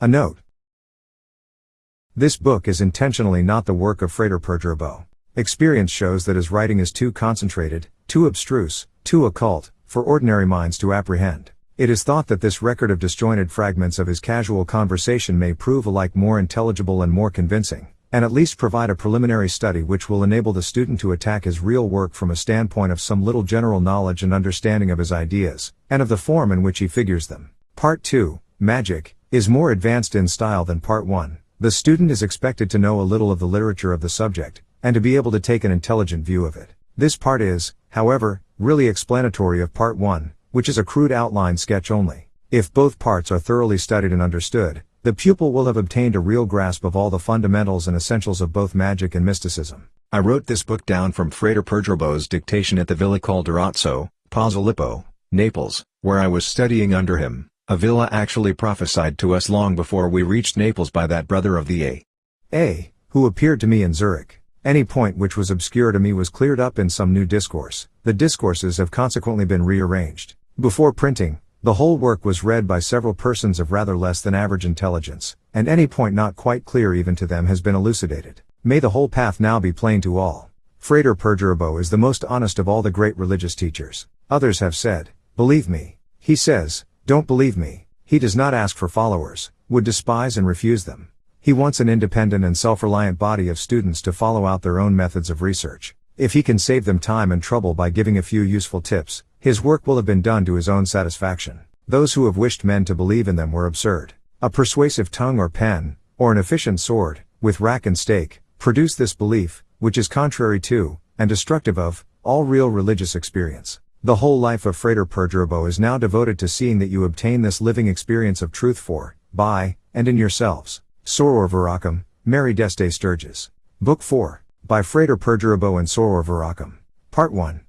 A note. This book is intentionally not the work of FRATER PERDURABO. Experience shows that his writing is too concentrated, too abstruse, too occult, for ordinary minds to apprehend. It is thought that this record of disjointed fragments of his casual conversation may prove alike more intelligible and more convincing, and at least provide a preliminary study which will enable the student to attack his real work from a standpoint of some little general knowledge and understanding of his ideas, and of the form in which he figures them. Part 2, Magic, is more advanced in style than Part 1. The student is expected to know a little of the literature of the subject, and to be able to take an intelligent view of it. This part is, however, really explanatory of Part 1, which is a crude outline sketch only. If both parts are thoroughly studied and understood, the pupil will have obtained a real grasp of all the fundamentals and essentials of both magic and mysticism. I wrote this book down from FRATER PERDURABO's dictation at the Villa Calderazzo, Posillipo, Naples, where I was studying under him, a villa actually prophesied to us long before we reached Naples by that brother of the A. who appeared to me in Zurich. Any point which was obscure to me was cleared up in some new discourse. The discourses have consequently been rearranged. Before printing, the whole work was read by several persons of rather less than average intelligence, and any point not quite clear even to them has been elucidated. May the whole path now be plain to all. FRATER PERDURABO is the most honest of all the great religious teachers. Others have said, "Believe me." He says, "Don't believe me." He does not ask for followers, would despise and refuse them. He wants an independent and self-reliant body of students to follow out their own methods of research. If he can save them time and trouble by giving a few useful tips, his work will have been done to his own satisfaction. Those who have wished men to believe in them were absurd. A persuasive tongue or pen, or an efficient sword, with rack and stake, produce this belief, which is contrary to, and destructive of, all real religious experience. The whole life of FRATER PERDURABO is now devoted to seeing that you obtain this living experience of truth for, by, and in yourselves. SOROR VIRAKAM, Mary d'Este Sturges. Book 4, by FRATER PERDURABO and SOROR VIRAKAM. Part 1.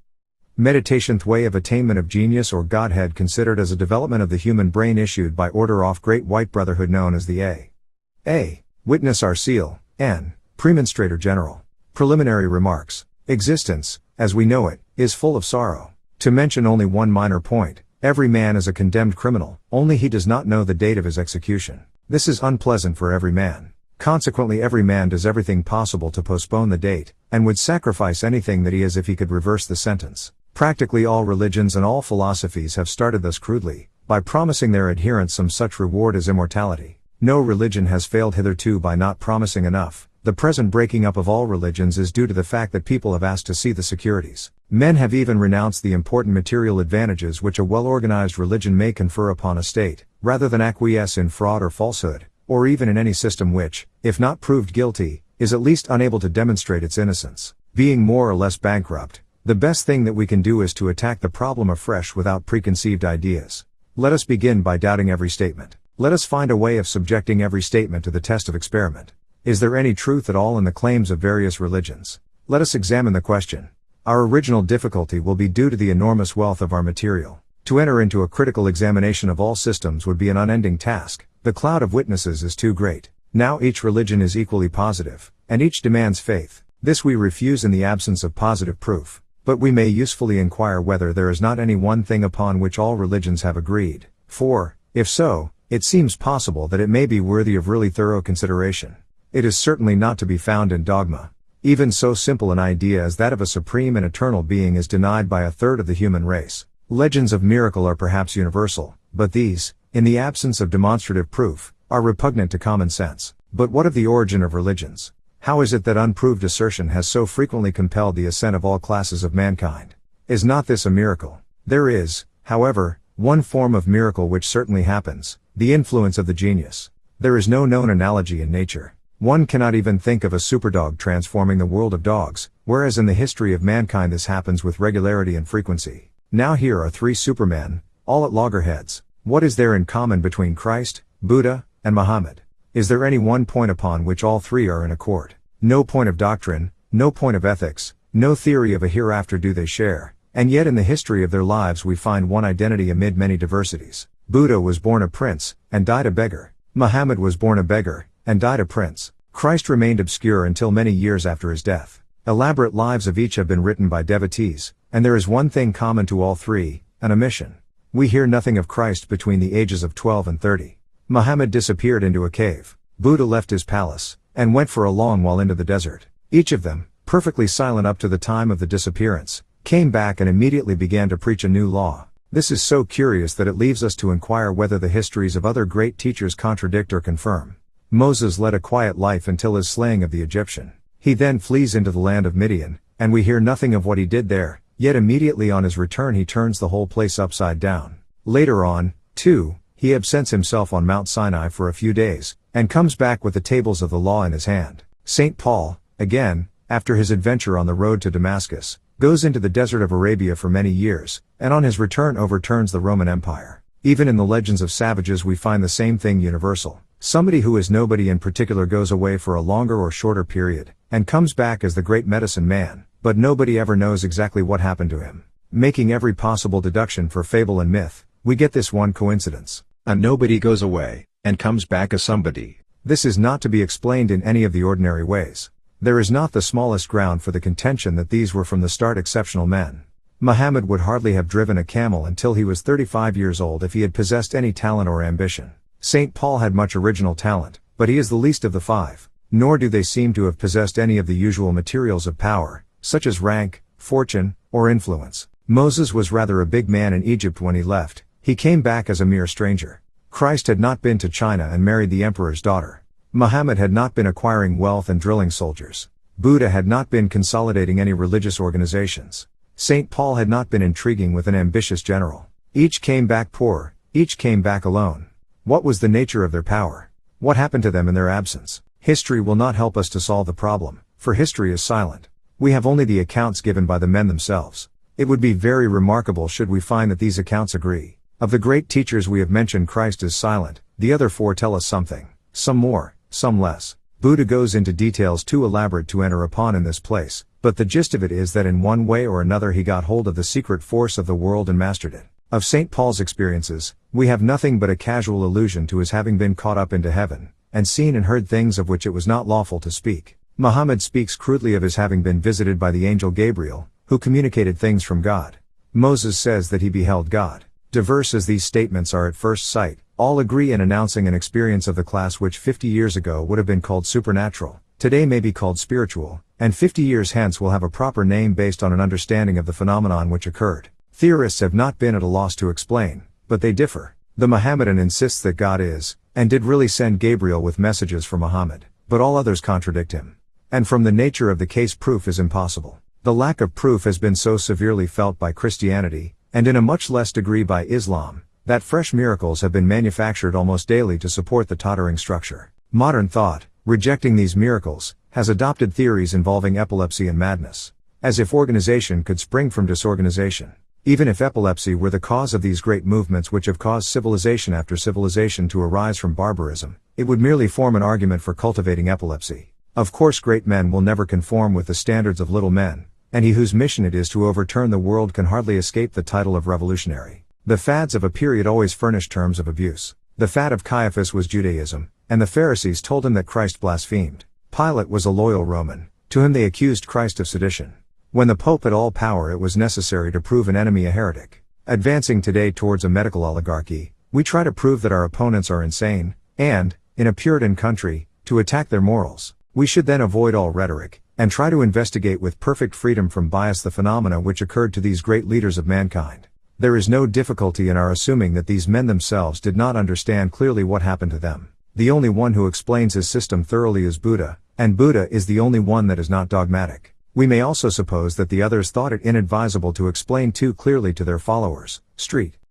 Meditation. The way of attainment of genius or Godhead considered as a development of the human brain issued by order of Great White Brotherhood known as the A. Witness our seal, N. Premonstrator General. Preliminary remarks. Existence, as we know it, is full of sorrow. To mention only one minor point, every man is a condemned criminal, only he does not know the date of his execution. This is unpleasant for every man. Consequently every man does everything possible to postpone the date, and would sacrifice anything that he is if he could reverse the sentence. Practically all religions and all philosophies have started thus crudely, by promising their adherents some such reward as immortality. No religion has failed hitherto by not promising enough. The present breaking up of all religions is due to the fact that people have asked to see the securities. Men have even renounced the important material advantages which a well-organized religion may confer upon a state, rather than acquiesce in fraud or falsehood, or even in any system which, if not proved guilty, is at least unable to demonstrate its innocence. Being more or less bankrupt, the best thing that we can do is to attack the problem afresh without preconceived ideas. Let us begin by doubting every statement. Let us find a way of subjecting every statement to the test of experiment. Is there any truth at all in the claims of various religions? Let us examine the question. Our original difficulty will be due to the enormous wealth of our material. To enter into a critical examination of all systems would be an unending task. The cloud of witnesses is too great. Now each religion is equally positive, and each demands faith. This we refuse in the absence of positive proof. But we may usefully inquire whether there is not any one thing upon which all religions have agreed. For, if so, it seems possible that it may be worthy of really thorough consideration. It is certainly not to be found in dogma. Even so simple an idea as that of a supreme and eternal being is denied by a third of the human race. Legends of miracle are perhaps universal, but these, in the absence of demonstrative proof, are repugnant to common sense. But what of the origin of religions? How is it that unproved assertion has so frequently compelled the assent of all classes of mankind? Is not this a miracle? There is, however, one form of miracle which certainly happens, the influence of the genius. There is no known analogy in nature. One cannot even think of a superdog transforming the world of dogs, whereas in the history of mankind this happens with regularity and frequency. Now here are three supermen, all at loggerheads. What is there in common between Christ, Buddha, and Muhammad? Is there any one point upon which all three are in accord? No point of doctrine, no point of ethics, no theory of a hereafter do they share, and yet in the history of their lives we find one identity amid many diversities. Buddha was born a prince, and died a beggar. Muhammad was born a beggar, and died a prince. Christ remained obscure until many years after his death. Elaborate lives of each have been written by devotees, and there is one thing common to all three, an omission. We hear nothing of Christ between the ages of 12 and 30. Muhammad disappeared into a cave. Buddha left his palace, and went for a long while into the desert. Each of them, perfectly silent up to the time of the disappearance, came back and immediately began to preach a new law. This is so curious that it leaves us to inquire whether the histories of other great teachers contradict or confirm. Moses led a quiet life until his slaying of the Egyptian. He then flees into the land of Midian, and we hear nothing of what he did there, yet immediately on his return he turns the whole place upside down. Later on, too, he absents himself on Mount Sinai for a few days, and comes back with the tables of the law in his hand. St. Paul, again, after his adventure on the road to Damascus, goes into the desert of Arabia for many years, and on his return overturns the Roman Empire. Even in the legends of savages we find the same thing universal. Somebody who is nobody in particular goes away for a longer or shorter period, and comes back as the great medicine man, but nobody ever knows exactly what happened to him. Making every possible deduction for fable and myth, we get this one coincidence. A nobody goes away, and comes back as somebody. This is not to be explained in any of the ordinary ways. There is not the smallest ground for the contention that these were from the start exceptional men. Muhammad would hardly have driven a camel until he was 35 years old if he had possessed any talent or ambition. St. Paul had much original talent, but he is the least of the five. Nor do they seem to have possessed any of the usual materials of power, such as rank, fortune, or influence. Moses was rather a big man in Egypt when he left. He came back as a mere stranger. Christ had not been to China and married the emperor's daughter. Muhammad had not been acquiring wealth and drilling soldiers. Buddha had not been consolidating any religious organizations. St. Paul had not been intriguing with an ambitious general. Each came back poor, each came back alone. What was the nature of their power? What happened to them in their absence? History will not help us to solve the problem, for history is silent. We have only the accounts given by the men themselves. It would be very remarkable should we find that these accounts agree. Of the great teachers we have mentioned, Christ is silent, the other four tell us something, some more, some less. Buddha goes into details too elaborate to enter upon in this place, but the gist of it is that in one way or another he got hold of the secret force of the world and mastered it. Of St. Paul's experiences, we have nothing but a casual allusion to his having been caught up into heaven, and seen and heard things of which it was not lawful to speak. Muhammad speaks crudely of his having been visited by the angel Gabriel, who communicated things from God. Moses says that he beheld God. Diverse as these statements are at first sight, all agree in announcing an experience of the class which 50 years ago would have been called supernatural, today may be called spiritual, and 50 years hence will have a proper name based on an understanding of the phenomenon which occurred. Theorists have not been at a loss to explain, but they differ. The Mohammedan insists that God is, and did really send Gabriel with messages for Muhammad, but all others contradict him. And from the nature of the case, proof is impossible. The lack of proof has been so severely felt by Christianity, and in a much less degree by Islam, that fresh miracles have been manufactured almost daily to support the tottering structure. Modern thought, rejecting these miracles, has adopted theories involving epilepsy and madness. As if organization could spring from disorganization. Even if epilepsy were the cause of these great movements which have caused civilization after civilization to arise from barbarism, it would merely form an argument for cultivating epilepsy. Of course, great men will never conform with the standards of little men, and he whose mission it is to overturn the world can hardly escape the title of revolutionary. The fads of a period always furnish terms of abuse. The fad of Caiaphas was Judaism, and the Pharisees told him that Christ blasphemed. Pilate was a loyal Roman. To him they accused Christ of sedition. When the Pope had all power, it was necessary to prove an enemy a heretic. Advancing today towards a medical oligarchy, we try to prove that our opponents are insane, and, in a Puritan country, to attack their morals. We should then avoid all rhetoric, and try to investigate with perfect freedom from bias the phenomena which occurred to these great leaders of mankind. There is no difficulty in our assuming that these men themselves did not understand clearly what happened to them. The only one who explains his system thoroughly is Buddha, and Buddha is the only one that is not dogmatic. We may also suppose that the others thought it inadvisable to explain too clearly to their followers.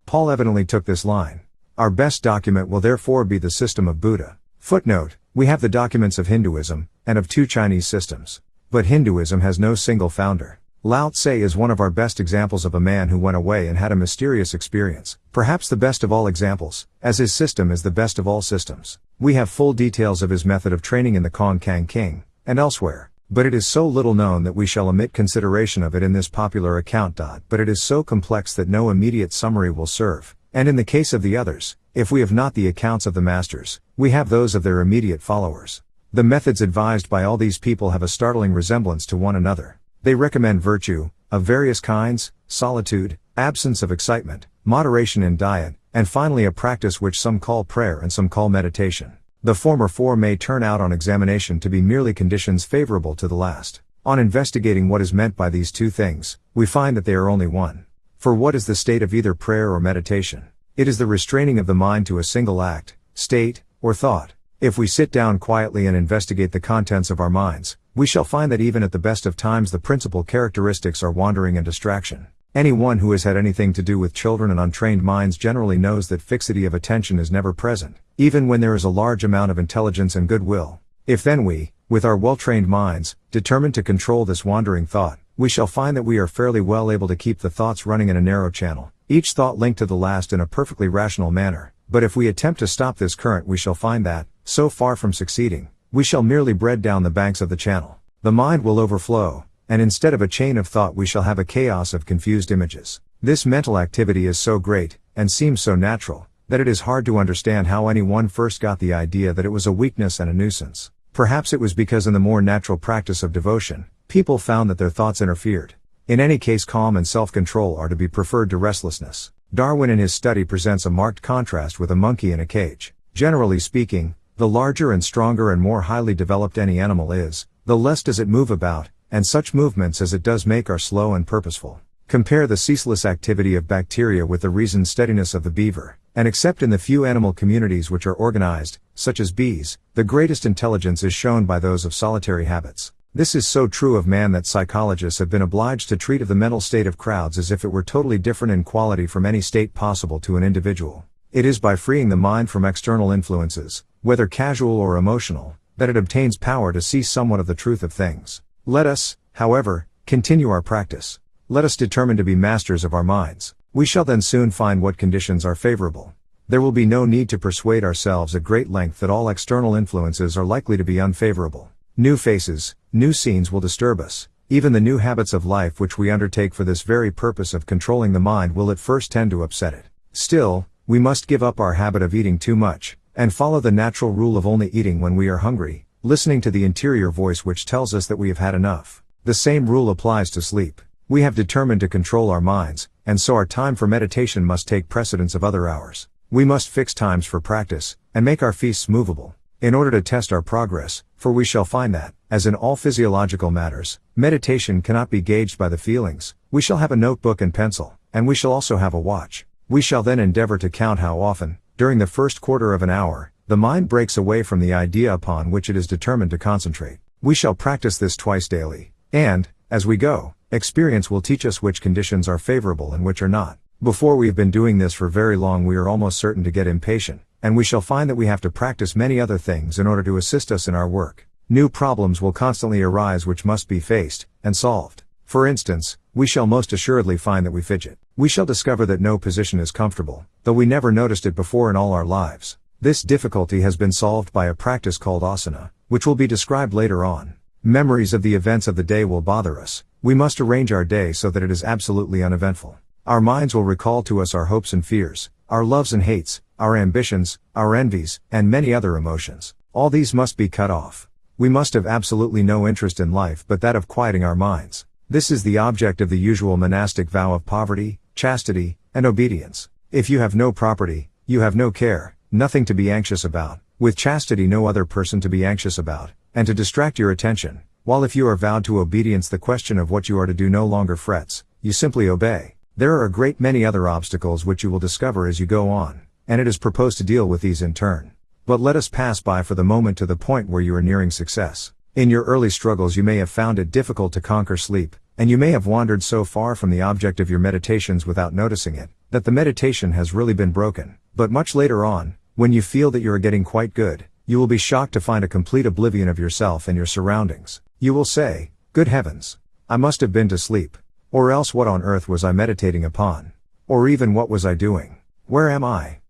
Paul evidently took this line. Our best document will therefore be the system of Buddha. Footnote: we have the documents of Hinduism, and of two Chinese systems. But Hinduism has no single founder. Lao Tse is one of our best examples of a man who went away and had a mysterious experience, perhaps the best of all examples, as his system is the best of all systems. We have full details of his method of training in the Kong Kang King, and elsewhere. But it is so little known that we shall omit consideration of it in this popular account. But it is so complex that no immediate summary will serve, and in the case of the others, if we have not the accounts of the masters, we have those of their immediate followers. The methods advised by all these people have a startling resemblance to one another. They recommend virtue, of various kinds, solitude, absence of excitement, moderation in diet, and finally a practice which some call prayer and some call meditation. The former four may turn out on examination to be merely conditions favorable to the last. On investigating what is meant by these two things, we find that they are only one. For what is the state of either prayer or meditation? It is the restraining of the mind to a single act, state, or thought. If we sit down quietly and investigate the contents of our minds, we shall find that even at the best of times the principal characteristics are wandering and distraction. Anyone who has had anything to do with children and untrained minds generally knows that fixity of attention is never present, even when there is a large amount of intelligence and goodwill. If then we, with our well-trained minds, determine to control this wandering thought, we shall find that we are fairly well able to keep the thoughts running in a narrow channel, each thought linked to the last in a perfectly rational manner. But if we attempt to stop this current, we shall find that, so far from succeeding, we shall merely bread down the banks of the channel. The mind will overflow, and instead of a chain of thought we shall have a chaos of confused images. This mental activity is so great, and seems so natural, that it is hard to understand how anyone first got the idea that it was a weakness and a nuisance. Perhaps it was because in the more natural practice of devotion, people found that their thoughts interfered. In any case, calm and self-control are to be preferred to restlessness. Darwin in his study presents a marked contrast with a monkey in a cage. Generally speaking, the larger and stronger and more highly developed any animal is, the less does it move about, and such movements as it does make are slow and purposeful. Compare the ceaseless activity of bacteria with the reasoned steadiness of the beaver, and except in the few animal communities which are organized, such as bees, the greatest intelligence is shown by those of solitary habits. This is so true of man that psychologists have been obliged to treat of the mental state of crowds as if it were totally different in quality from any state possible to an individual. It is by freeing the mind from external influences, whether casual or emotional, that it obtains power to see somewhat of the truth of things. Let us, however, continue our practice. Let us determine to be masters of our minds. We shall then soon find what conditions are favorable. There will be no need to persuade ourselves at great length that all external influences are likely to be unfavorable. New faces, new scenes will disturb us. Even the new habits of life which we undertake for this very purpose of controlling the mind will at first tend to upset it. Still, we must give up our habit of eating too much, and follow the natural rule of only eating when we are hungry, listening to the interior voice which tells us that we have had enough. The same rule applies to sleep. We have determined to control our minds, and so our time for meditation must take precedence of other hours. We must fix times for practice, and make our feasts movable, in order to test our progress, for we shall find that, as in all physiological matters, meditation cannot be gauged by the feelings. We shall have a notebook and pencil, and we shall also have a watch. We shall then endeavor to count how often, during the first quarter of an hour, the mind breaks away from the idea upon which it is determined to concentrate. We shall practice this twice daily, and, as we go, experience will teach us which conditions are favorable and which are not. Before we have been doing this for very long we are almost certain to get impatient, and we shall find that we have to practice many other things in order to assist us in our work. New problems will constantly arise which must be faced, and solved. For instance, we shall most assuredly find that we fidget. We shall discover that no position is comfortable, though we never noticed it before in all our lives. This difficulty has been solved by a practice called asana, which will be described later on. Memories of the events of the day will bother us. We must arrange our day so that it is absolutely uneventful. Our minds will recall to us our hopes and fears, our loves and hates, our ambitions, our envies, and many other emotions. All these must be cut off. We must have absolutely no interest in life but that of quieting our minds. This is the object of the usual monastic vow of poverty, chastity, and obedience. If you have no property, you have no care, nothing to be anxious about, with chastity no other person to be anxious about, and to distract your attention, while if you are vowed to obedience the question of what you are to do no longer frets, you simply obey. There are a great many other obstacles which you will discover as you go on, and it is proposed to deal with these in turn. But let us pass by for the moment to the point where you are nearing success. In your early struggles you may have found it difficult to conquer sleep, and you may have wandered so far from the object of your meditations without noticing it, that the meditation has really been broken. But much later on, when you feel that you are getting quite good, you will be shocked to find a complete oblivion of yourself and your surroundings. You will say, "Good heavens! I must have been to sleep. Or else what on earth was I meditating upon? Or even what was I doing? Where am I?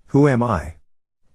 Who am I?"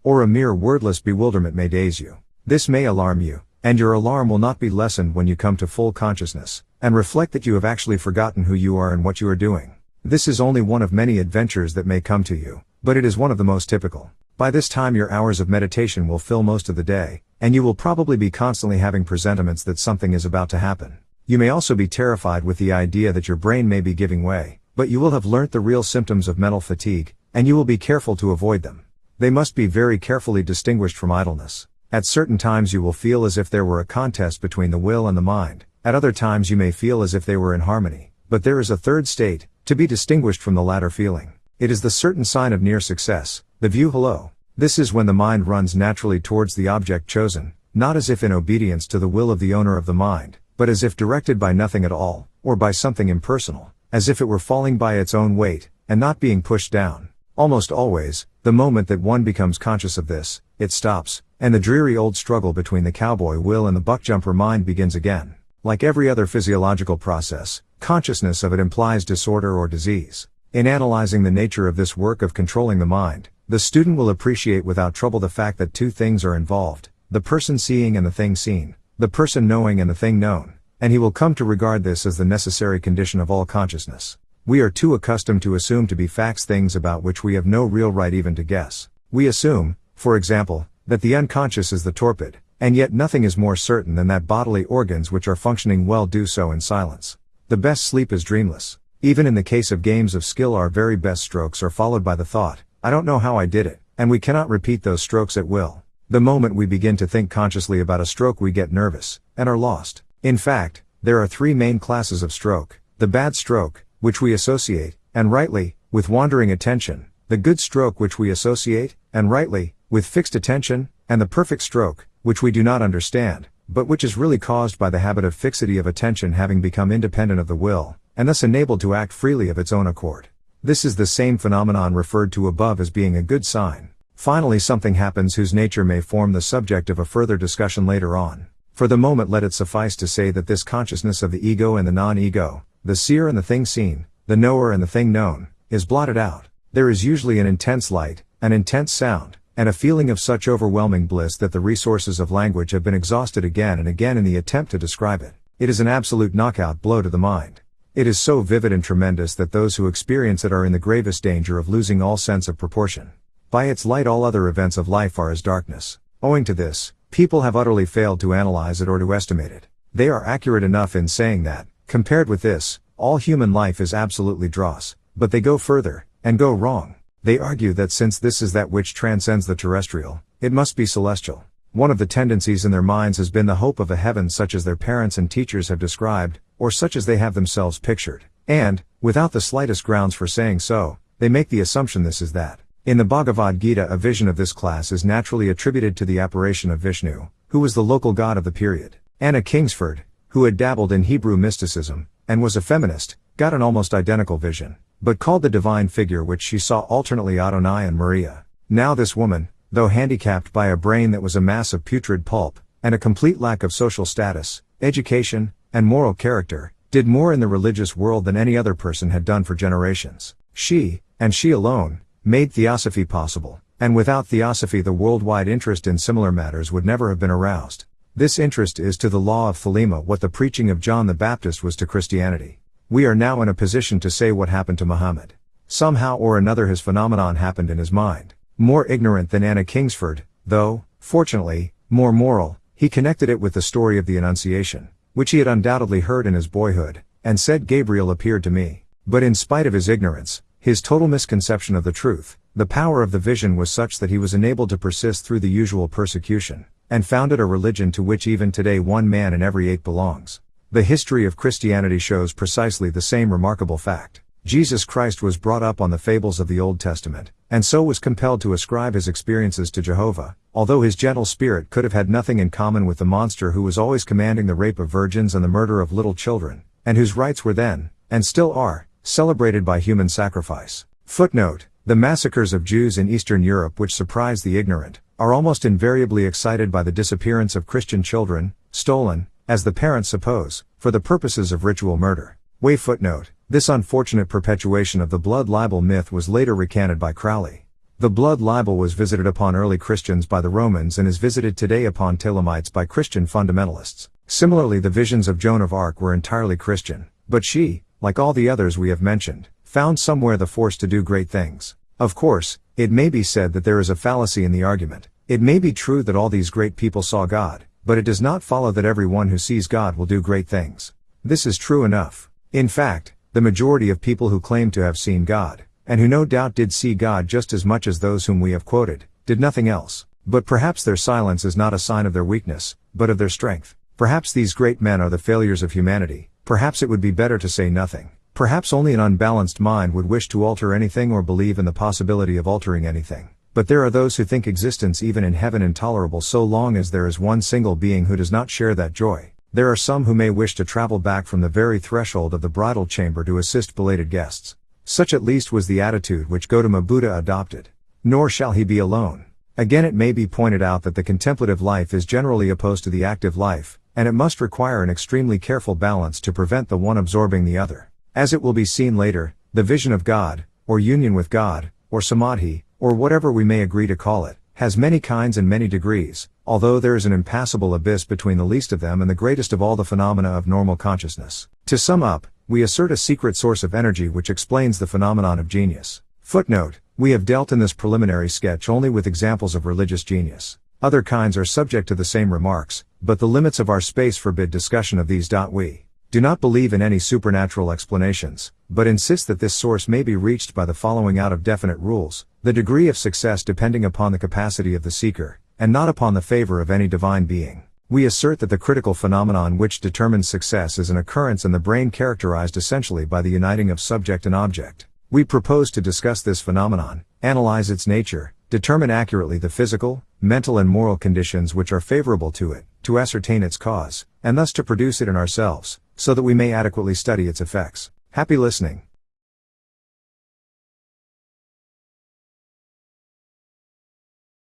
Or a mere wordless bewilderment may daze you. This may alarm you, and your alarm will not be lessened when you come to full consciousness, and reflect that you have actually forgotten who you are and what you are doing. This is only one of many adventures that may come to you, but it is one of the most typical. By this time your hours of meditation will fill most of the day, and you will probably be constantly having presentiments that something is about to happen. You may also be terrified with the idea that your brain may be giving way, but you will have learnt the real symptoms of mental fatigue, and you will be careful to avoid them. They must be very carefully distinguished from idleness. At certain times you will feel as if there were a contest between the will and the mind, at other times you may feel as if they were in harmony, but there is a third state, to be distinguished from the latter feeling. It is the certain sign of near success, the view hello. This is when the mind runs naturally towards the object chosen, not as if in obedience to the will of the owner of the mind, but as if directed by nothing at all, or by something impersonal, as if it were falling by its own weight, and not being pushed down. Almost always, the moment that one becomes conscious of this, it stops, and the dreary old struggle between the cowboy will and the buckjumper mind begins again. Like every other physiological process, consciousness of it implies disorder or disease. In analyzing the nature of this work of controlling the mind, the student will appreciate without trouble the fact that two things are involved, the person seeing and the thing seen, the person knowing and the thing known, and he will come to regard this as the necessary condition of all consciousness. We are too accustomed to assume to be facts things about which we have no real right even to guess. We assume, for example, that the unconscious is the torpid, and yet nothing is more certain than that bodily organs which are functioning well do so in silence. The best sleep is dreamless. Even in the case of games of skill, our very best strokes are followed by the thought, I don't know how I did it, and we cannot repeat those strokes at will. The moment we begin to think consciously about a stroke we get nervous, and are lost. In fact, there are three main classes of stroke: the bad stroke, which we associate, and rightly, with wandering attention; the good stroke which we associate, and rightly, with fixed attention; and the perfect stroke, which we do not understand, but which is really caused by the habit of fixity of attention having become independent of the will, and thus enabled to act freely of its own accord. This is the same phenomenon referred to above as being a good sign. Finally, something happens whose nature may form the subject of a further discussion later on. For the moment let it suffice to say that this consciousness of the ego and the non-ego, the seer and the thing seen, the knower and the thing known, is blotted out. There is usually an intense light, an intense sound, and a feeling of such overwhelming bliss that the resources of language have been exhausted again and again in the attempt to describe it. It is an absolute knockout blow to the mind. It is so vivid and tremendous that those who experience it are in the gravest danger of losing all sense of proportion. By its light all other events of life are as darkness. Owing to this, people have utterly failed to analyze it or to estimate it. They are accurate enough in saying that, compared with this, all human life is absolutely dross, but they go further, and go wrong. They argue that since this is that which transcends the terrestrial, it must be celestial. One of the tendencies in their minds has been the hope of a heaven such as their parents and teachers have described, or such as they have themselves pictured, and, without the slightest grounds for saying so, they make the assumption this is that. In the Bhagavad Gita, a vision of this class is naturally attributed to the apparition of Vishnu, who was the local god of the period. Anna Kingsford, who had dabbled in Hebrew mysticism, and was a feminist, got an almost identical vision, but called the divine figure which she saw alternately Adonai and Maria. Now this woman, though handicapped by a brain that was a mass of putrid pulp, and a complete lack of social status, education, and moral character, did more in the religious world than any other person had done for generations. She, and she alone, made theosophy possible, and without theosophy the worldwide interest in similar matters would never have been aroused. This interest is to the law of Thelema what the preaching of John the Baptist was to Christianity. We are now in a position to say what happened to Muhammad. Somehow or another his phenomenon happened in his mind. More ignorant than Anna Kingsford, though, fortunately, more moral, he connected it with the story of the Annunciation, which he had undoubtedly heard in his boyhood, and said Gabriel appeared to me. But in spite of his ignorance, his total misconception of the truth, the power of the vision was such that he was enabled to persist through the usual persecution, and founded a religion to which even today 1 man in every 8 belongs. The history of Christianity shows precisely the same remarkable fact. Jesus Christ was brought up on the fables of the Old Testament, and so was compelled to ascribe his experiences to Jehovah, although his gentle spirit could have had nothing in common with the monster who was always commanding the rape of virgins and the murder of little children, and whose rites were then, and still are, celebrated by human sacrifice. Footnote: the massacres of Jews in Eastern Europe which surprise the ignorant, are almost invariably excited by the disappearance of Christian children, stolen, as the parents suppose, for the purposes of ritual murder. Way footnote: this unfortunate perpetuation of the blood libel myth was later recanted by Crowley. The blood libel was visited upon early Christians by the Romans and is visited today upon Thelemites by Christian fundamentalists. Similarly, the visions of Joan of Arc were entirely Christian, but she, like all the others we have mentioned, found somewhere the force to do great things. Of course, it may be said that there is a fallacy in the argument. It may be true that all these great people saw God, but it does not follow that everyone who sees God will do great things. This is true enough. In fact, the majority of people who claim to have seen God, and who no doubt did see God just as much as those whom we have quoted, did nothing else. But perhaps their silence is not a sign of their weakness, but of their strength. Perhaps these great men are the failures of humanity. Perhaps it would be better to say nothing. Perhaps only an unbalanced mind would wish to alter anything or believe in the possibility of altering anything. But there are those who think existence even in heaven intolerable so long as there is one single being who does not share that joy. There are some who may wish to travel back from the very threshold of the bridal chamber to assist belated guests. Such at least was the attitude which Gautama Buddha adopted. Nor shall he be alone. Again, it may be pointed out that the contemplative life is generally opposed to the active life, and it must require an extremely careful balance to prevent the one absorbing the other. As it will be seen later, the vision of God, or union with God, or samadhi, or whatever we may agree to call it, has many kinds and many degrees, although there is an impassable abyss between the least of them and the greatest of all the phenomena of normal consciousness. To sum up, we assert a secret source of energy which explains the phenomenon of genius. Footnote: we have dealt in this preliminary sketch only with examples of religious genius. Other kinds are subject to the same remarks, but the limits of our space forbid discussion of these. We do not believe in any supernatural explanations, but insist that this source may be reached by the following out of definite rules, the degree of success depending upon the capacity of the seeker, and not upon the favor of any divine being. We assert that the critical phenomenon which determines success is an occurrence in the brain characterized essentially by the uniting of subject and object. We propose to discuss this phenomenon, analyze its nature, determine accurately the physical, mental and moral conditions which are favorable to it, to ascertain its cause, and thus to produce it in ourselves, so that we may adequately study its effects. Happy listening.